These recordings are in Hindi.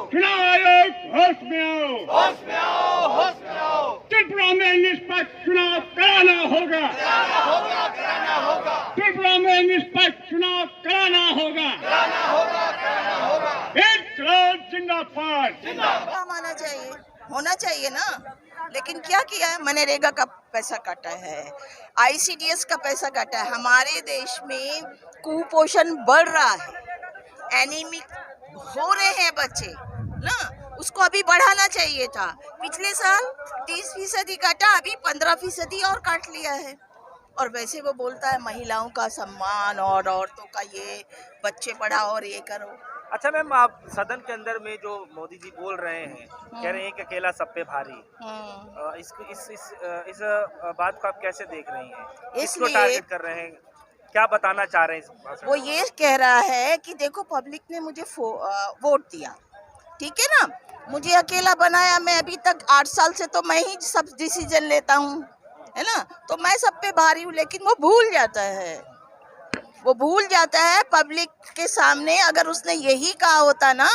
चुनाव आयोग होश में आओ, होश में आओ, होश में आओ। त्रिपुरा में निष्पक्ष चुनाव कराना होगा, कराना होगा, कराना होगा, त्रिपुरा में निष्पक्ष चुनाव कराना होगा, कराना होगा, कराना होगा। इनकलाब जिंदाबाद। क्या माना चाहिए, होना चाहिए ना। लेकिन क्या किया है, मनरेगा का पैसा काटा है, आईसीडीएस का पैसा काटा है। हमारे देश में कुपोषण बढ़ रहा है, एनीमिक हो रहे हैं बच्चे ना, उसको अभी बढ़ाना चाहिए था। पिछले साल 30% काटा, अभी 15% और काट लिया है। और वैसे वो बोलता है महिलाओं का सम्मान और औरतों का ये, बच्चे पढ़ाओ और ये करो। अच्छा मैम, आप सदन के अंदर में जो मोदी जी बोल रहे हैं, कह रहे हैं कि अकेला सब पे भारी, इस बात को आप कैसे देख रही हैं? इसको टारगेट कर रहे हैं, क्या बताना चाह रहे हैं इस भाषण में? वो ये कह रहा है कि देखो पब्लिक ने मुझे वोट दिया, ठीक है ना, मुझे अकेला बनाया, मैं अभी तक 8 साल से तो मैं ही सब डिसीजन लेता हूँ, है ना, तो मैं सब पे भारी हूँ। लेकिन वो भूल जाता है पब्लिक के सामने। अगर उसने यही कहा होता ना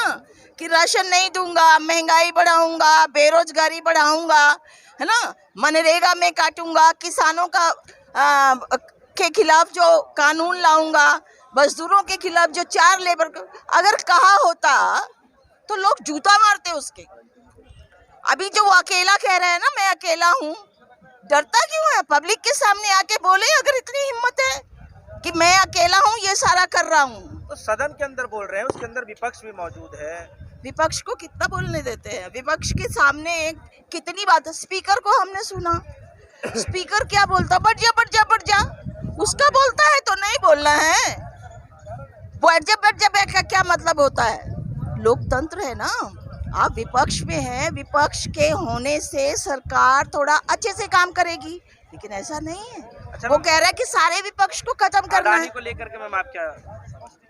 कि राशन नहीं दूंगा, महंगाई बढ़ाऊंगा, बेरोजगारी बढ़ाऊंगा, है ना, मनरेगा में काटूंगा, किसानों का के खिलाफ जो कानून लाऊंगा, मजदूरों के खिलाफ जो 4 लेबर, अगर कहा होता तो लोग जूता मारते उसके। अभी जो वो अकेला कह रहा है ना, मैं अकेला हूँ, डरता क्यों है? पब्लिक के सामने आके बोले, अगर इतनी हिम्मत है कि मैं अकेला हूँ, ये सारा कर रहा हूँ। तो सदन के अंदर बोल रहे हैं, उसके अंदर विपक्ष भी मौजूद है। विपक्ष को कितना बोलने देते हैं? विपक्ष के सामने कितनी बात है। स्पीकर को हमने सुना, स्पीकर क्या बोलता, बढ़ जा बढ़ जा बढ़ जा, उसका बोलता है तो नहीं बोलना है। बढ़ जा का क्या मतलब होता है? लोकतंत्र है ना, आप विपक्ष में हैं, विपक्ष के होने से सरकार थोड़ा अच्छे से काम करेगी, लेकिन ऐसा नहीं है। अच्छा, वो कह रहा है कि सारे विपक्ष को खत्म करना है। अडानी को लेकर के मैम आप क्या?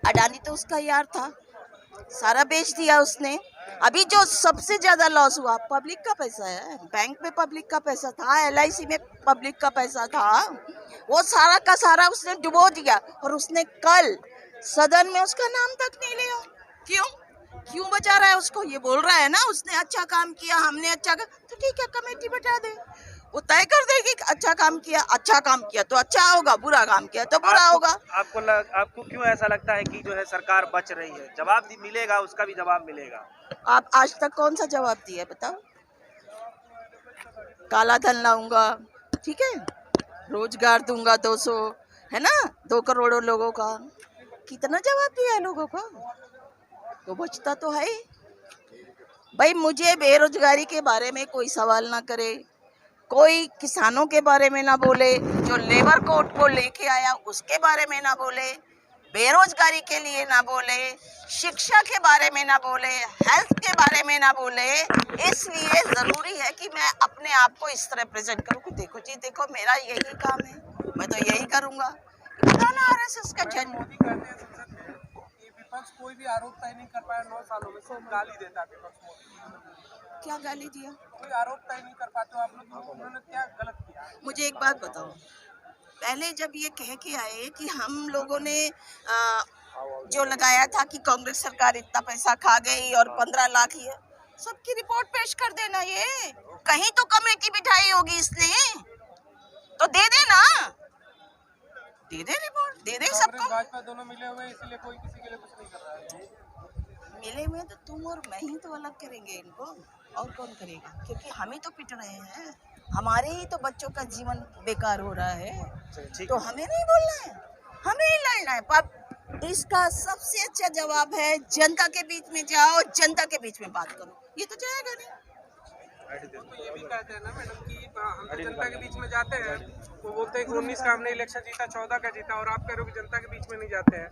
अडानी तो उसका यार था, सारा बेच दिया उसने। अभी जो सबसे ज्यादा लॉस हुआ, पब्लिक का पैसा है, बैंक में पब्लिक का पैसा था, LIC में पब्लिक का पैसा था, वो सारा का सारा उसने डुबो दिया। और उसने कल सदन में उसका नाम तक नहीं लिया। क्यों बचा रहा है उसको? ये बोल रहा है ना उसने अच्छा काम किया, हमने अच्छा काम, तो ठीक है, कमेटी बैठा दे, वो तय कर देगी कि अच्छा काम किया तो अच्छा होगा, बुरा काम किया तो बुरा होगा। आपको क्यों ऐसा लगता है कि जो है सरकार बच रही है? जवाब मिलेगा, उसका भी जवाब मिलेगा। आप आज तक कौन सा जवाब दिया बताओ? काला धन लाऊंगा, ठीक है, रोजगार दूंगा 200, है ना, 2 करोड़ लोगों का, कितना जवाब दिया है लोगों को? तो बचता तो है भाई। मुझे बेरोजगारी के बारे में कोई सवाल ना करे, कोई किसानों के बारे में ना बोले, जो लेबर कोड को लेके आया उसके बारे में ना बोले, बेरोजगारी के लिए ना बोले, शिक्षा के बारे में ना बोले, हेल्थ के बारे में ना बोले। इसलिए जरूरी है कि मैं अपने आप को इस तरह प्रेजेंट करूं कि देखो जी, देखो मेरा यही काम है, मैं तो यही करूंगा। बताना RSS का जन्म। विपक्ष कोई भी आरोप तय नहीं कर पाया 9 सालों में, सब गाली देता है विपक्ष। क्या गाली दिया? कोई आरोप तय नहीं कर पाते आप लोग, उन्होंने क्या गलत किया? मुझे एक बात बताओ, पहले जब ये कह के आए कि हम लोगों ने जो लगाया था कि कांग्रेस सरकार इतना पैसा खा गई और 15 लाख ही है, सबकी रिपोर्ट पेश कर देना। ये कहीं तो कमेटी बिठाई होगी इसने, तो दे देना, दे दे रिपोर्ट, दे दे सबको। भाजपा दोनों मिले हुए, इसलिए कोई किसी के लिए कुछ नहीं कर रहा है। मिले हुए तो तुम और मैं ही तो अलग करेंगे इनको, और कौन करेगा? क्योंकि हम ही तो पिट रहे हैं, हमारे ही तो बच्चों का जीवन बेकार हो रहा है, तो हमें नहीं बोलना है, हमें ही लड़ना है। पर इसका सबसे अच्छा जवाब है, जनता के बीच में जाओ, जनता के बीच में बात करो। ये तो जाएगा नहीं। तो ये भी कहते हैं ना मैडम कि हम तो जनता के बीच में जाते हैं, वो बोलते हैं कि 19 का हमने इलेक्शन जीता, 14 का जीता, और आप कह रहे हो कि जनता के बीच में नहीं जाते हैं।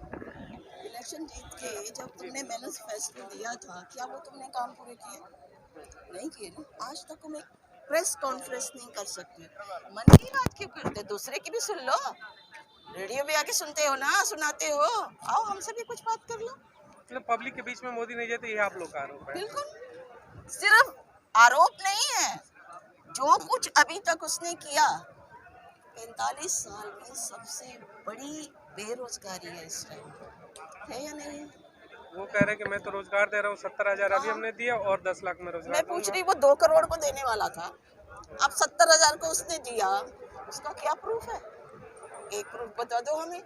इलेक्शन जीत के जब तुमने मैनिफेस्टो दिया था, क्या वो तुमने काम पूरे किए? नहीं किए ना। आज तक तुम एक प्रेस कॉन्फ्रेंस नहीं कर सकते, मन की बात क्यों करते? दूसरे की भी सुन लो, रेडियो भी आके सुनते हो ना, सुनाते हो, आओ हमसे भी कुछ बात कर लो। मतलब पब्लिक के बीच में मोदी नहीं जाते, ये आप लोग का आरोप है? बिल्कुल, सिर्फ आरोप नहीं है, जो कुछ अभी तक उसने किया। 45 साल में सबसे बड़ी बेरोजगारी है इस टाइम, है या नहीं? वो कह रहे हैं कि मैं तो रोजगार दे रहा हूँ, 70,000 अभी हमने दिया और 10 लाख में रोजगार मैं पूछ दूंगा। रही वो 2 करोड़ को देने वाला था, अब 70,000 को उसने दिया, उसका क्या प्रूफ है? एक प्रूफ बता दो हमें,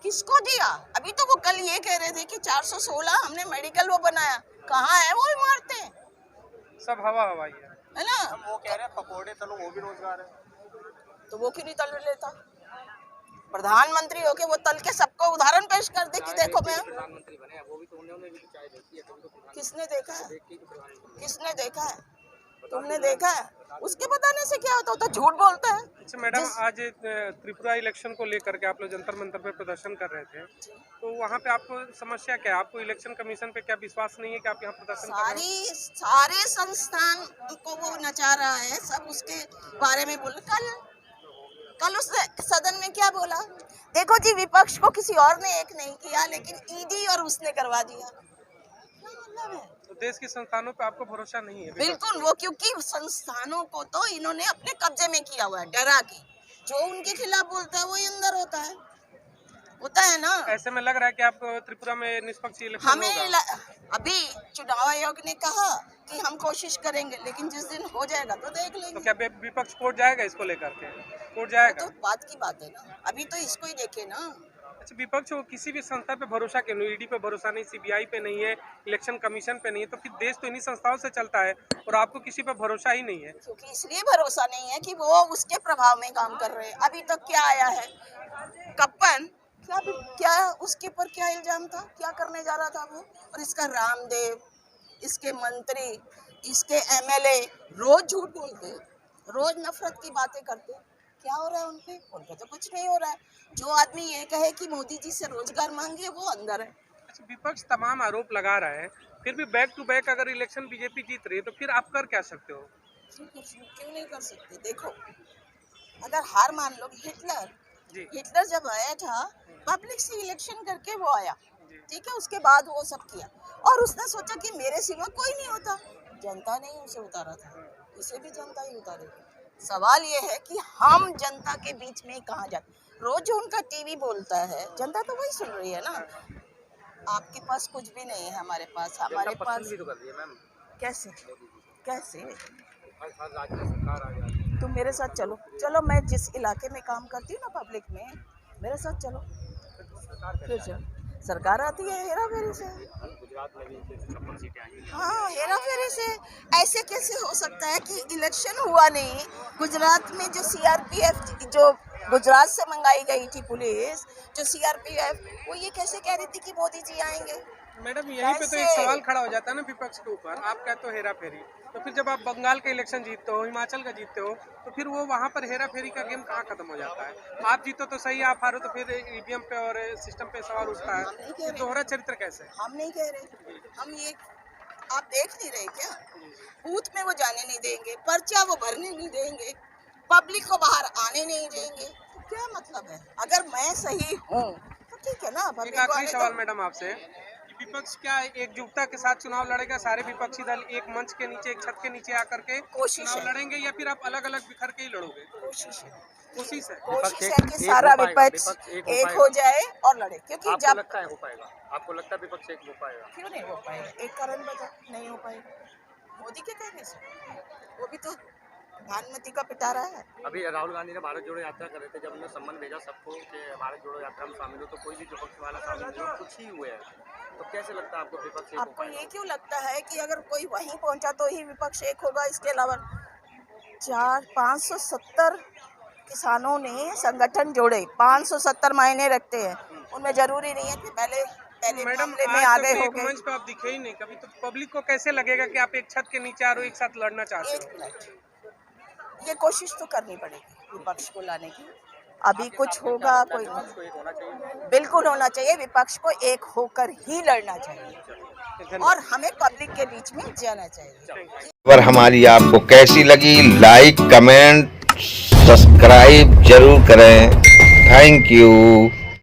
किसको दिया? अभी तो वो कल ये कह रहे थे कि 416 हमने मेडिकल वो बनाया, कहाँ है वो इमारतें? सब हवा हवाई है ना? वो कह रहे हैं पकोड़े तलो वो भी रोजगार है। तो वो क्यों नहीं तल लेता? प्रधानमंत्री होके वो तल के सबको उदाहरण पेश कर दे कि देखो मैं प्रधानमंत्री बने वो भी तो उन्होंने भी चाय देखी है, तभी तो किसने देखा है? किसने देखा है? तुमने देखा है? उसके बताने से क्या होता? वो तो झूठ बोलता है। अच्छा मैडम, आज त्रिपुरा इलेक्शन को लेकर के आप लोग जंतर मंतर पे प्रदर्शन कर रहे थे, तो वहाँ पे आपको समस्या क्या है? आपको इलेक्शन कमीशन पे क्या विश्वास नहीं है कि आप यहाँ प्रदर्शन कर रहे हैं? सारे संस्थान को वो नचा रहा है, सब उसके बारे में बोल। कल उसने सदन में क्या बोला? देखो जी, विपक्ष को किसी और ने एक नहीं किया, लेकिन ईडी और उसने करवा दिया। क्या मतलब है? तो देश के संस्थानों पे आपको भरोसा नहीं है? बिल्कुल, वो क्योंकि संस्थानों को तो इन्होंने अपने कब्जे में किया हुआ है, डरा के। जो उनके खिलाफ बोलता है वही अंदर होता है ना। ऐसे में लग रहा है कि आप त्रिपुरा में निष्पक्ष इलेक्शन हमें अभी चुनाव आयोग ने कहा कि हम कोशिश करेंगे, लेकिन जिस दिन हो जाएगा तो देख लेंगे। तो क्या विपक्ष कोर्ट जाएगा इसको लेकर के? कोर्ट जाएगा तो बात की बात है ना, अभी तो इसको ही देखे ना। अच्छा, विपक्ष को किसी भी संस्था पे भरोसा क्यों नहीं? ईडी पे भरोसा नहीं, सीबीआई पे नहीं है, इलेक्शन कमीशन पे नहीं है, तो फिर देश तो इन्हीं संस्थाओं से चलता है और आपको किसी पे भरोसा ही नहीं है। क्योंकि इसलिए भरोसा नहीं है कि वो उसके प्रभाव में काम कर रहे हैं। अभी तक क्या आया है? कप्पन क्या उसके ऊपर क्या इल्जाम था? क्या करने जा रहा था वो? और इसका रामदेव, इसके मंत्री, इसके एमएलए रोज झूठ बोलते, रोज नफरत की बातें करते। क्या हो रहा है उनपे तो कुछ नहीं हो रहा है। जो आदमी ये कहे कि मोदी जी से रोजगार मांगिए, वो अंदर है। अच्छा, विपक्ष तमाम आरोप लगा रहा है, फिर भी बैक टू बैक अगर इलेक्शन बीजेपी जीत रही है तो फिर आप कर क्या सकते हो? क्यों नहीं कर सकते? देखो, अगर हार मान लो, हिटलर जब आया था पब्लिक से इलेक्शन करके वो आया, ठीक है, उसके बाद वो सब किया और उसने सोचा कि मेरे सिवा कोई नहीं होता। जनता ने उसे उतारा था, इसे भी जनता ही उतारेगी। सवाल ये है कि हम जनता के बीच में कहाँ जाते? रोज जो उनका टीवी बोलता है, जनता तो वही सुन रही है ना। आपके पास कुछ भी नहीं है, हमारे पास भी तो कर रही है मैम। कैसे हर राज्य में सरकार आ जाती है। तुम मेरे साथ चलो, मैं जिस इलाके में काम करती हूँ ना पब्लिक में, मेरे साथ चलो, फिर चलो। सरकार आती है हेरा फेरी से। गुजरात में भी 56 सीटें आई। हाँ, हेरा फेरी से। ऐसे कैसे हो सकता है कि इलेक्शन हुआ नहीं? गुजरात में जो सीआरपीएफ जो गुजरात से मंगाई गई थी पुलिस, जो सीआरपीएफ, वो ये कैसे कह रही थी कि मोदी जी आएंगे? मैडम, यहीं पे तो एक सवाल खड़ा हो जाता है ना विपक्ष के ऊपर। आप कहते हो हेरा फेरी, तो फिर जब आप बंगाल का इलेक्शन जीतते हो, हिमाचल का जीतते हो, तो फिर वो वहाँ पर हेरा फेरी का गेम कहाँ खत्म हो जाता है? आप जीतो तो सही, आप हारो तो फिर ईवीएम पे और सिस्टम पे सवाल उठता है। तो दोहरा चरित्र कैसे? हम नहीं कह रहे, हम ये आप देख नहीं रहे क्या? बूथ में वो जाने नहीं देंगे, पर्चा वो भरने नहीं देंगे, पब्लिक को बाहर आने नहीं देंगे। तो क्या मतलब है? अगर मैं सही हूँ तो ठीक है ना। एक आखिरी सवाल मैडम आपसे, विपक्ष क्या एकजुटता के साथ चुनाव लड़ेगा? सारे विपक्षी दल एक मंच के नीचे, एक छत के नीचे आकर के चुनाव लड़ेंगे, या फिर आप अलग अलग बिखर के ही लड़ोगे? कोशिश है कि सारा विपक्ष एक हो जाए और लड़े। क्योंकि जब लगता है हो पाएगा, आपको लगता है विपक्ष एक हो पाएगा? क्यों नहीं हो पाएगा? एक कारण बता, नहीं हो पाएगा। मोदी के कहने से, वो भी तो प्रधानमंत्री का पिटारा है। अभी राहुल गांधी ने भारत जोड़ो यात्रा कर रहे थे, जब उन्होंने सम्मान भेजा सबको कि भारत जोड़ो यात्रा में शामिल हो, तो कोई भी विपक्ष वाला शामिल नहीं हो, कुछ ही हुए हैं। तो कैसे लगता है आपको विपक्ष? आपको ये क्यों लगता है कि अगर कोई वहीं पहुंचा तो ही विपक्ष एक होगा? इसके अलावा 570 किसानों ने संगठन जोड़े, 570 मायने रखते हैं। उनमें जरूरी नहीं है कि पहले मैडम मामले में आगे हो एक मंच पे आप दिखे ही नहीं कभी, तो पब्लिक को कैसे लगेगा कि आप एक छत के नीचे आ रहे हो, एक साथ लड़ना चाहते हो? 1 मिनट, ये कोशिश तो करनी पड़ेगी विपक्ष को लाने की। अभी कुछ होगा कोई नहीं, बिल्कुल होना चाहिए। विपक्ष को एक होकर ही लड़ना चाहिए और हमें पब्लिक के बीच में जाना चाहिए। खबर हमारी आपको कैसी लगी? लाइक, कमेंट, सब्सक्राइब जरूर करें। Thank you.